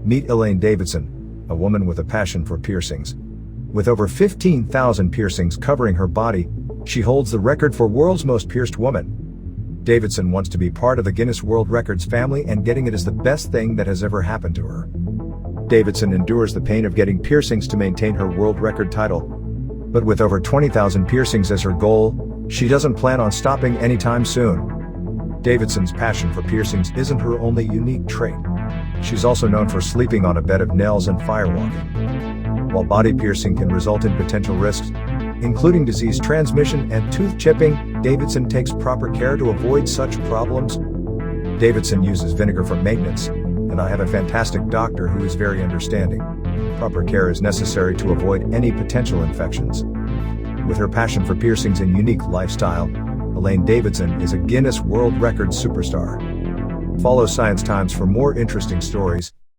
Meet Elaine Davidson, a woman with a passion for piercings. With over 15,000 piercings covering her body, she holds the record for world's most pierced woman. Davidson wants to be part of the Guinness World Records family, and getting it is the best thing that has ever happened to her. Davidson endures the pain of getting piercings to maintain her world record title. But with over 20,000 piercings as her goal, she doesn't plan on stopping anytime soon. Davidson's passion for piercings isn't her only unique trait. She's also known for sleeping on a bed of nails and firewalking. While body piercing can result in potential risks, including disease transmission and tooth chipping, Davidson takes proper care to avoid such problems. Davidson uses vinegar for maintenance, and I have a fantastic doctor who is very understanding. Proper care is necessary to avoid any potential infections. With her passion for piercings and unique lifestyle, Elaine Davidson is a Guinness World Records superstar. Follow Science Times for more interesting stories.